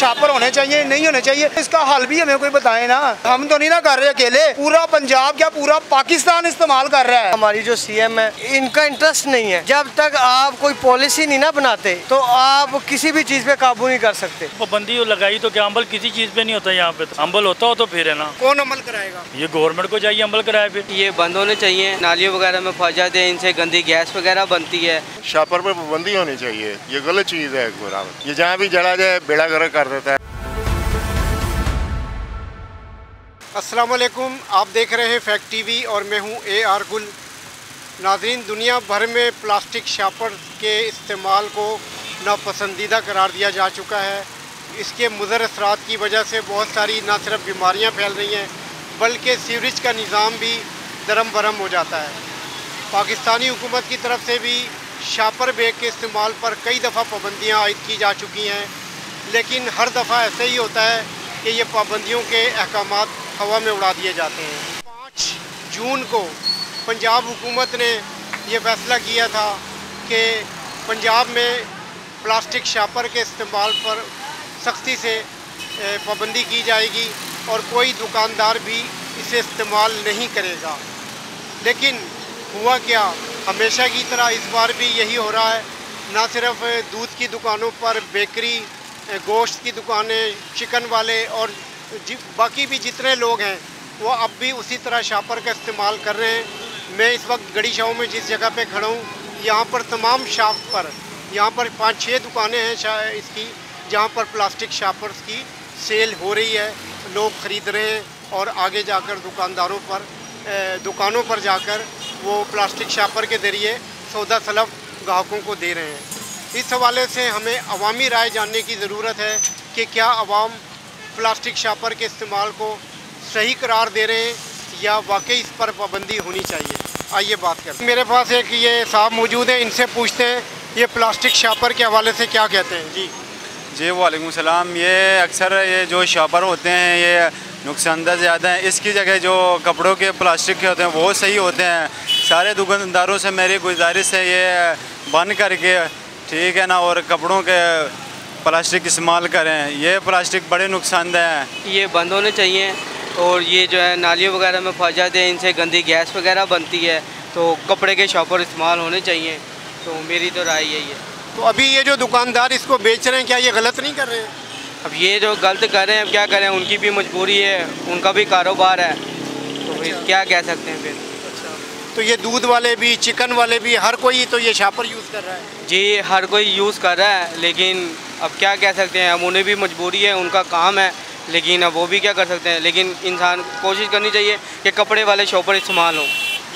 शापर होने चाहिए, नहीं होने चाहिए, इसका हल भी हमें कोई बताए ना। हम तो नहीं ना कर रहे अकेले, पूरा पंजाब क्या पूरा पाकिस्तान इस्तेमाल कर रहा है। हमारी जो सीएम है इनका इंटरेस्ट नहीं है। जब तक आप कोई पॉलिसी नहीं ना बनाते तो आप किसी भी चीज पे काबू नहीं कर सकते। पाबंदी लगाई तो क्या अमल किसी चीज पे नहीं होता यहाँ पे? तो अमल होता हो तो फिर है ना। कौन अमल कराएगा? ये गवर्नमेंट को चाहिए अमल कराए। फिर ये बंद होने चाहिए। नालियों वगैरह में फंस जाते हैं, इनसे गंदी गैस वगैरह बनती है। शापर पर पाबंदी होनी चाहिए, ये गलत चीज़ है। ये जहाँ भी जला जाए बेड़ा गर्क कर देता है। अस्सलाम वालेकुम, आप देख रहे हैं फैक्ट टीवी और मैं हूं AR गुल। नाज़रीन, दुनिया भर में प्लास्टिक शापर के इस्तेमाल को नापसंदीदा करार दिया जा चुका है। इसके मुज़र असरात की वजह से बहुत सारी ना सिर्फ बीमारियां फैल रही हैं बल्कि सीवरेज का निज़ाम भी दरम बरम हो जाता है। पाकिस्तानी हुकूमत की तरफ से भी शापर बैग के इस्तेमाल पर कई दफ़ा पाबंदियाँ आयद की जा चुकी हैं, लेकिन हर दफ़ा ऐसे ही होता है कि ये पाबंदियों के अहकामात हवा में उड़ा दिए जाते हैं। 5 जून को पंजाब हुकूमत ने ये फ़ैसला किया था कि पंजाब में प्लास्टिक शापर के इस्तेमाल पर सख्ती से पाबंदी की जाएगी और कोई दुकानदार भी इसे इस्तेमाल नहीं करेगा। लेकिन हुआ क्या, हमेशा की तरह इस बार भी यही हो रहा है। ना सिर्फ दूध की दुकानों पर, बेकरी, गोश्त की दुकानें, चिकन वाले और बाकी भी जितने लोग हैं वो अब भी उसी तरह शापर का इस्तेमाल कर रहे हैं। मैं इस वक्त गढ़ी शाह में जिस जगह पे खड़ा हूँ, यहाँ पर तमाम शाप पर यहाँ पर 5-6 दुकानें हैं इसकी, जहाँ पर प्लास्टिक शापर्स की सेल हो रही है। लोग ख़रीद रहे हैं और आगे जाकर दुकानों पर जाकर वो प्लास्टिक शापर के ज़रिए सौदा सलफ ग्राहकों को दे रहे हैं। इस हवाले से हमें अवामी राय जानने की ज़रूरत है कि क्या अवाम प्लास्टिक शापर के इस्तेमाल को सही करार दे रहे हैं या वाकई इस पर पाबंदी होनी चाहिए। आइए बात करते हैं। मेरे पास एक ये साहब मौजूद हैं, इनसे पूछते हैं ये प्लास्टिक शापर के हवाले से क्या कहते हैं। जी वालेकुम सलाम। ये अक्सर ये जो शापर होते हैं ये नुकसानदा ज़्यादा है। इसकी जगह जो कपड़ों के प्लास्टिक के होते हैं वो सही होते हैं। सारे दुकानदारों से मेरी गुजारिश है ये बंद करके, ठीक है ना, और कपड़ों के प्लास्टिक इस्तेमाल करें। ये प्लास्टिक बड़े नुकसानदेह हैं, ये बंद होने चाहिए। और ये जो है नालियों वगैरह में फंस जाते हैं, इनसे गंदी गैस वगैरह बनती है, तो कपड़े के शापर इस्तेमाल होने चाहिए। तो मेरी तो राय यही है। तो अभी ये जो दुकानदार इसको बेच रहे हैं, क्या ये गलत नहीं कर रहे हैं? अब ये जो गलत कर रहे हैं, अब क्या करें, उनकी भी मजबूरी है, उनका भी कारोबार है, तो फिर क्या कह सकते हैं फिर। तो ये दूध वाले भी, चिकन वाले भी, हर कोई तो ये शापर यूज़ कर रहा है। जी, हर कोई यूज़ कर रहा है, लेकिन अब क्या कह सकते हैं, अब उन्हें भी मजबूरी है, उनका काम है, लेकिन अब वो भी क्या कर सकते हैं। लेकिन इंसान कोशिश करनी चाहिए कि कपड़े वाले शॉपर इस्तेमाल हों।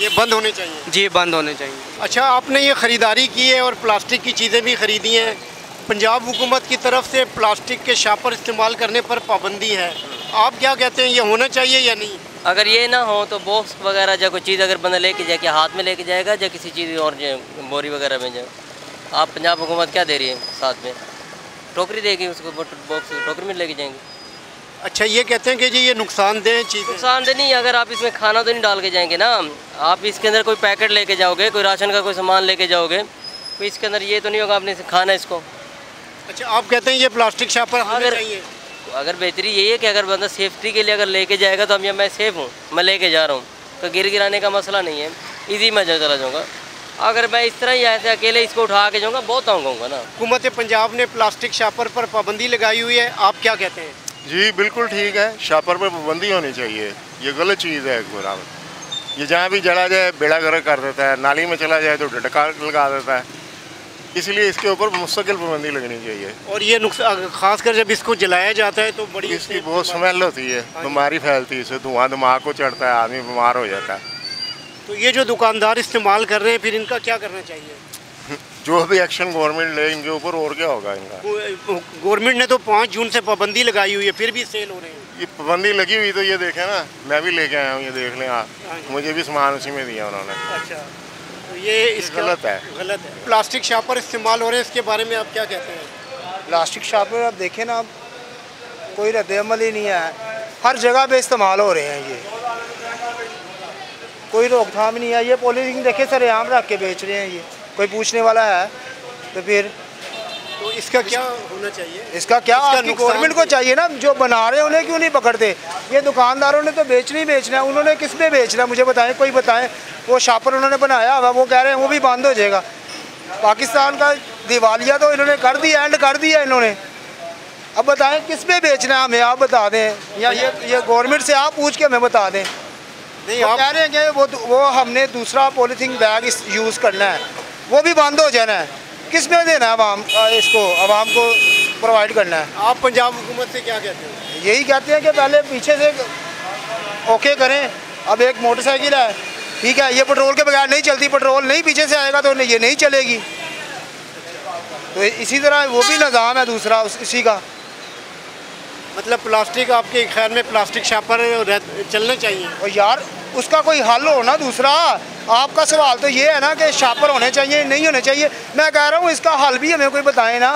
ये बंद होने चाहिए। जी, बंद होने चाहिए। अच्छा, आपने ये ख़रीदारी की है और प्लास्टिक की चीज़ें भी ख़रीदी हैं। पंजाब हुकूमत की तरफ से प्लास्टिक के शापर इस्तेमाल करने पर पाबंदी है, आप क्या कहते हैं, ये होना चाहिए या नहीं? अगर ये ना हो तो बॉक्स वगैरह या कोई चीज़ अगर बंदा लेके जाए, क्या हाथ में लेके जाएगा या किसी चीज़ और बोरी वगैरह में जाए। आप पंजाब हुकूमत क्या दे रही है, साथ में टोकरी देगी, उसको बॉक्स टोकरी में लेके जाएंगे। अच्छा, ये कहते हैं कि जी ये नुकसानदेह चीज़ है। नुकसानदेह नहीं, अगर आप इसमें खाना तो नहीं डाल के जाएंगे ना, आप इसके अंदर कोई पैकेट लेके जाओगे, कोई राशन का कोई सामान लेके जाओगे, तो इसके अंदर ये तो नहीं होगा आपने खाना इसको। अच्छा, आप कहते हैं ये प्लास्टिक शापर होना चाहिए। अगर बेहतरी यही है कि अगर बंदा सेफ्टी के लिए अगर लेके जाएगा तो मैं सेफ़ हूँ, मैं लेके जा रहा हूँ, तो गिराने का मसला नहीं है, ईजी मैं चला जाऊँगा। अगर मैं इस तरह ही ऐसे अकेले इसको उठा के जाऊँगा बहुत तंग होऊंगा ना। हुकूमत पंजाब ने प्लास्टिक शापर पर पाबंदी लगाई हुई है, आप क्या कहते हैं? जी बिल्कुल ठीक है, शापर पर पाबंदी होनी चाहिए, ये गलत चीज़ है। ये जहाँ भी जला जाए बेड़ा गर्क कर देता है, नाली में चला जाए तो डटका लगा देता है, इसलिए इसके ऊपर मुस्तकिल पाबंदी लगनी चाहिए। और ये खासकर जब इसको जलाया जाता है तो बड़ी इसकी बहुत स्मेल होती है, बीमारी फैलती है, इससे धुआं दिमाग को चढ़ता है, आदमी बीमार हो जाता है। तो ये जो दुकानदार इस्तेमाल कर रहे हैं, फिर इनका क्या करना चाहिए? जो भी एक्शन गवर्नमेंट ले इनके ऊपर, और क्या होगा इनका। गवर्नमेंट ने तो 5 जून से पाबंदी लगाई हुई है, फिर भी सेल हो रहे हैं। ये पाबंदी लगी हुई तो ये देखें ना, मैं भी लेके आया हूँ, ये देख लें आप, मुझे भी सामान उसी में दिया उन्होंने। अच्छा, तो ये इसका गलत है। प्लास्टिक शापर इस्तेमाल हो रहे हैं, इसके बारे में आप क्या कहते हैं? प्लास्टिक शापर आप देखें ना, कोई रद्द-ए-अमल ही नहीं है, हर जगह पे इस्तेमाल हो रहे हैं, ये कोई रोकथाम नहीं है। ये पॉलीथीन देखे सरेआम रख के बेच रहे हैं, ये कोई पूछने वाला है तो फिर तो इसका क्या होना चाहिए? इसका क्या आपकी नुकसान गवर्नमेंट को चाहिए ना, जो बना रहे हैं उन्हें क्यों नहीं पकड़ते? ये दुकानदारों ने तो बेचना ही बेचना है, उन्होंने किस पे बेचना है मुझे बताएं, कोई बताएं। वो शापर उन्होंने बनाया हुआ, वो कह रहे हैं वो भी बंद हो जाएगा। पाकिस्तान का दिवालिया तो इन्होंने कर दिया, एंड कर दिया इन्होंने। अब बताएं किस पे बेचना है हमें, आप बता दें, या ये गवर्नमेंट से आप पूछ के हमें बता दें। नहीं, आप आप कह रहे हैं कि वो हमने दूसरा पॉलीथीन बैग यूज़ करना है, वो भी बंद हो जाना है। किस में देना है आवाम को प्रोवाइड करना है? आप पंजाब हुकूमत से क्या कहते हैं? यही कहते हैं कि पहले पीछे से ओके करें। अब एक मोटरसाइकिल है, ठीक है, ये पेट्रोल के बगैर नहीं चलती, पेट्रोल नहीं पीछे से आएगा तो ये नहीं चलेगी। तो इसी तरह वो भी निज़ाम है दूसरा इसी का। मतलब प्लास्टिक, आपके ख्याल में प्लास्टिक शापर चलने चाहिए? और यार उसका कोई हल हो ना दूसरा। आपका सवाल तो ये है ना कि शापर होने चाहिए नहीं होने चाहिए। मैं कह रहा हूँ इसका हल भी हमें कोई बताए ना।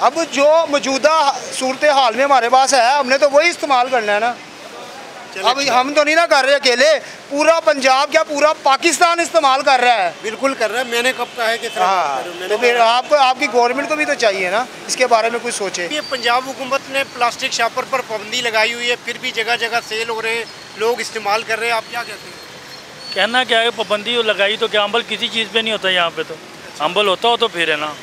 अब जो मौजूदा सूरत हाल में हमारे पास है, हमने तो वही इस्तेमाल करना है ना। अब हम तो नहीं ना कर रहे अकेले, पूरा पंजाब क्या पूरा पाकिस्तान इस्तेमाल कर रहा है। बिल्कुल कर रहा है, मैंने कब कहा है कि हाँ, तो फिर आपकी गवर्नमेंट को भी तो चाहिए ना इसके बारे में कुछ सोचे। ये पंजाब हुकूमत ने प्लास्टिक शापर पर पाबंदी लगाई हुई है, फिर भी जगह जगह सेल हो रहे हैं, लोग इस्तेमाल कर रहे हैं, आप क्या कहते हैं? कहना क्या है, पाबंदी लगाई तो क्या अमल किसी चीज़ पे नहीं होता यहाँ पे। तो अमल होता हो तो फिर है ना,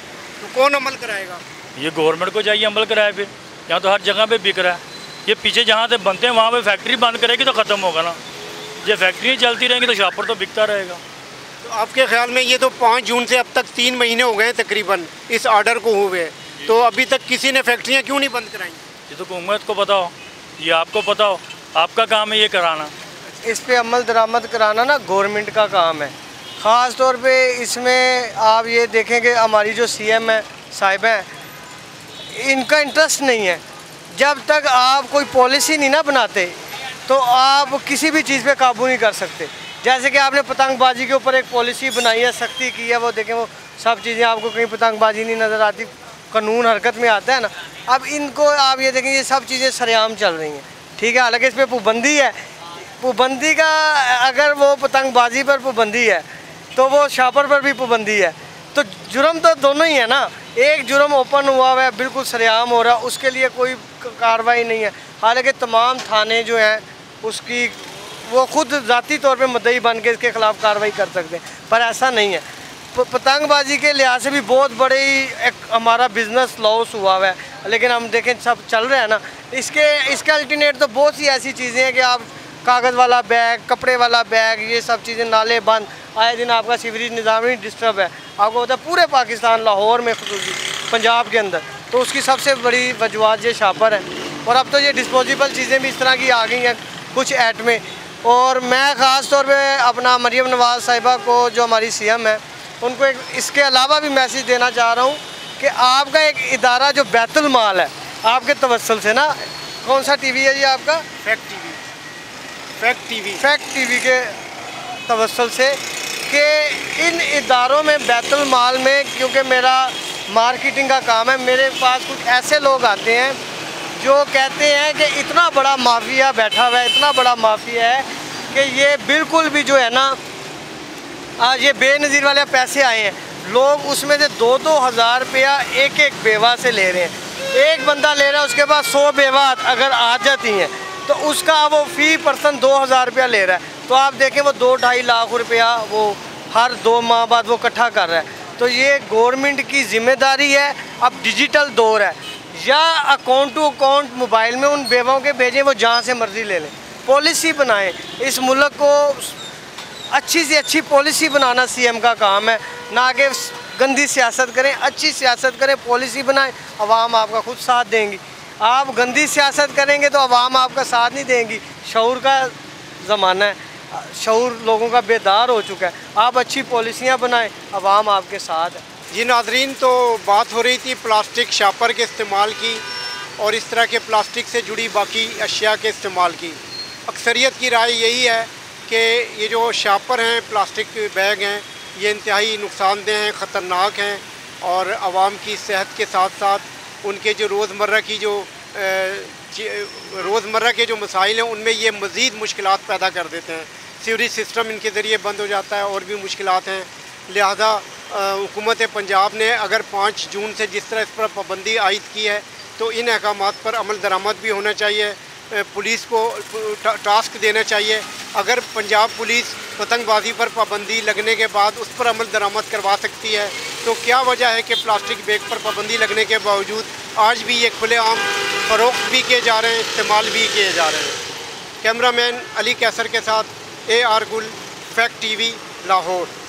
तो कौन अमल कराएगा? ये गवर्नमेंट को चाहिए अमल कराए। फिर यहाँ तो हर जगह पे बिक रहा है। ये पीछे जहाँ से बनते हैं वहाँ पे फैक्ट्री बंद करेगी तो ख़त्म होगा ना। ये फैक्ट्री चलती रहेंगी तो शापर तो बिकता रहेगा। तो आपके ख्याल में ये तो 5 जून से अब तक 3 महीने हो गए तकरीबन इस ऑर्डर को हुए, तो अभी तक किसी ने फैक्ट्रियाँ क्यों नहीं बंद कराई? ये तो हुकूमत को पता हो, ये आपको पता हो, आपका काम है ये कराना। इस पे अमल दरामद कराना ना गवर्नमेंट का काम है। ख़ास तौर पे इसमें आप ये देखेंगे हमारी जो सीएम है साहिबा हैं, इनका इंटरेस्ट नहीं है। जब तक आप कोई पॉलिसी नहीं ना बनाते तो आप किसी भी चीज़ पे काबू नहीं कर सकते। जैसे कि आपने पतंगबाजी के ऊपर एक पॉलिसी बनाई है, सख्ती की है, वो देखें वो सब चीज़ें आपको कहीं पतंगबाजी नहीं नज़र आती, कानून हरकत में आता है ना। अब इनको आप ये देखें, ये सब चीज़ें सरेआम चल रही हैं, ठीक है। हालांकि इस पर पाबंदी है, पाबंदी का अगर वो पतंगबाजी पर पाबंदी है तो वो शापर पर भी पाबंदी है, तो जुर्म तो दोनों ही है ना। एक जुर्म ओपन हुआ है, बिल्कुल सरेआम हो रहा है, उसके लिए कोई कार्रवाई नहीं है। हालांकि तमाम थाने जो हैं उसकी वो खुद ज़ाती तौर पे मुद्दई बन के इसके ख़िलाफ़ कार्रवाई कर सकते हैं, पर ऐसा नहीं है। पतंगबाजी के लिहाज से भी बहुत बड़े एक हमारा बिज़नेस लॉस हुआ है, लेकिन हम देखें सब चल रहा है ना। इसके अल्टरनेट तो बहुत सी ऐसी चीज़ें हैं कि आप कागज़ वाला बैग, कपड़े वाला बैग, ये सब चीज़ें, नाले बंद, आए दिन आपका सीवरेज निज़ाम ही डिस्टर्ब है। आपको पता है पूरे पाकिस्तान, लाहौर में खुसूसी पंजाब के अंदर, तो उसकी सबसे बड़ी वजूहत ये शापर है। और अब तो ये डिस्पोजेबल चीज़ें भी इस तरह की आ गई हैं कुछ ऐट में। और मैं ख़ास तौर पे अपना मरियम नवाज़ साहिबा को, जो हमारी सीएम है, उनको एक इसके अलावा भी मैसेज देना चाह रहा हूँ कि आपका एक इदारा जो बैतुल माल है, आपके तवस्सुल से ना, कौन सा टीवी है ये आपका? फैक्ट टीवी के तवस्सुल से, कि इन इदारों में बैतुल माल में, क्योंकि मेरा मार्केटिंग का काम है, मेरे पास कुछ ऐसे लोग आते हैं जो कहते हैं कि इतना बड़ा माफिया बैठा हुआ है, इतना बड़ा माफिया है कि ये बिल्कुल भी जो है ना, आज ये बेनज़ीर वाले पैसे आए हैं, लोग उसमें से 2-2 हज़ार रुपया एक बेवा से ले रहे हैं। एक बंदा ले रहा है, उसके पास 100 बेवा अगर आ जाती हैं तो उसका वो फ़ी पर्सन 2,000 रुपया ले रहा है। तो आप देखें वो 2-2.5 लाख रुपया वो हर 2 माह बाद वो इकट्ठा कर रहा है। तो ये गवर्नमेंट की ज़िम्मेदारी है। अब डिजिटल दौर है, या अकाउंट टू अकाउंट मोबाइल में उन बेवाओं के भेजें, वो जहाँ से मर्ज़ी ले लें। पॉलिसी बनाएं, इस मुल्क को अच्छी से अच्छी पॉलिसी बनाना सीएम का काम है, ना कि गंदी सियासत करें। अच्छी सियासत करें, पॉलिसी बनाएं, अवाम आपका खुद साथ देंगी। आप गंदी सियासत करेंगे तो अवाम आपका साथ नहीं देंगी। शऊर का ज़माना है, शऊर लोगों का बेदार हो चुका है। आप अच्छी पॉलिसियाँ बनाएं, अवाम आपके साथ है। जी नाज़रीन, तो बात हो रही थी प्लास्टिक शापर के इस्तेमाल की और इस तरह के प्लास्टिक से जुड़ी बाकी अशिया के इस्तेमाल की। अक्सरियत की राय यही है कि ये जो शापर हैं, प्लास्टिक बैग हैं, ये इंतहाई नुकसानदेह हैं, ख़तरनाक हैं और आवाम की सेहत के साथ साथ उनके जो रोज़मर्रा के जो मसाइल हैं उनमें ये मज़ीद मुश्किलात पैदा कर देते हैं। सीवरेज सिस्टम इनके ज़रिए बंद हो जाता है और भी मुश्किलात हैं। लिहाजा हुकूमत पंजाब ने अगर 5 जून से जिस तरह इस पर पाबंदी आयद की है तो इन अहकामात पर अमल दरामद भी होना चाहिए। पुलिस को टास्क देना चाहिए। अगर पंजाब पुलिस पतंगबाजी पर पाबंदी लगने के बाद उस पर अमल दरामद करवा सकती है तो क्या वजह है कि प्लास्टिक बैग पर पाबंदी लगने के बावजूद आज भी ये खुलेआम फ़रोख्त भी किए जा रहे हैं, इस्तेमाल भी किए जा रहे हैं। कैमरामैन अली कैसर के साथ AR गुल, फैक्ट TV, लाहौर।